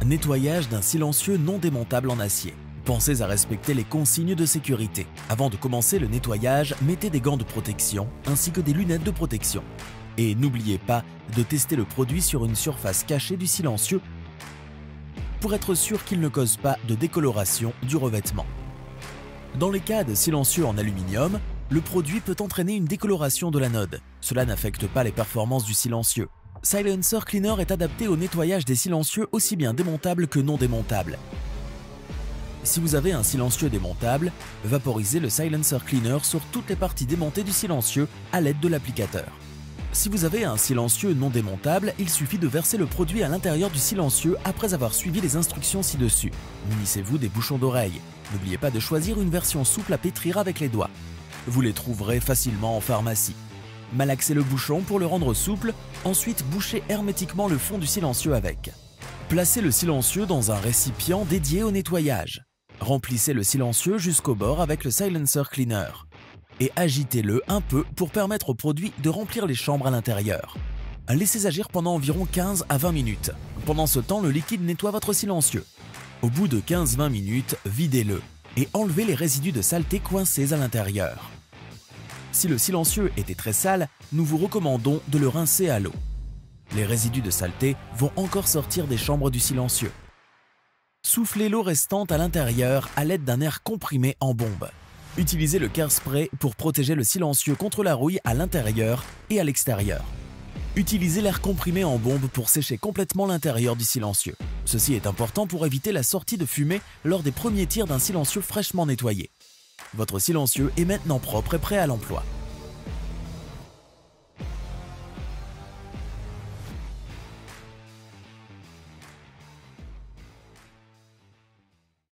Nettoyage d'un silencieux non démontable en acier. Pensez à respecter les consignes de sécurité. Avant de commencer le nettoyage, mettez des gants de protection ainsi que des lunettes de protection. Et n'oubliez pas de tester le produit sur une surface cachée du silencieux pour être sûr qu'il ne cause pas de décoloration du revêtement. Dans les cas de silencieux en aluminium, le produit peut entraîner une décoloration de l'anode. Cela n'affecte pas les performances du silencieux. Silencer Cleaner est adapté au nettoyage des silencieux aussi bien démontables que non démontables. Si vous avez un silencieux démontable, vaporisez le Silencer Cleaner sur toutes les parties démontées du silencieux à l'aide de l'applicateur. Si vous avez un silencieux non démontable, il suffit de verser le produit à l'intérieur du silencieux après avoir suivi les instructions ci-dessus. Munissez-vous des bouchons d'oreille. N'oubliez pas de choisir une version souple à pétrir avec les doigts. Vous les trouverez facilement en pharmacie. Malaxez le bouchon pour le rendre souple, ensuite bouchez hermétiquement le fond du silencieux avec. Placez le silencieux dans un récipient dédié au nettoyage. Remplissez le silencieux jusqu'au bord avec le Silencer Cleaner et agitez-le un peu pour permettre au produit de remplir les chambres à l'intérieur. Laissez agir pendant environ 15 à 20 minutes. Pendant ce temps, le liquide nettoie votre silencieux. Au bout de 15-20 minutes, videz-le et enlevez les résidus de saleté coincés à l'intérieur. Si le silencieux était très sale, nous vous recommandons de le rincer à l'eau. Les résidus de saleté vont encore sortir des chambres du silencieux. Soufflez l'eau restante à l'intérieur à l'aide d'un air comprimé en bombe. Utilisez le Carspray pour protéger le silencieux contre la rouille à l'intérieur et à l'extérieur. Utilisez l'air comprimé en bombe pour sécher complètement l'intérieur du silencieux. Ceci est important pour éviter la sortie de fumée lors des premiers tirs d'un silencieux fraîchement nettoyé. Votre silencieux est maintenant propre et prêt à l'emploi.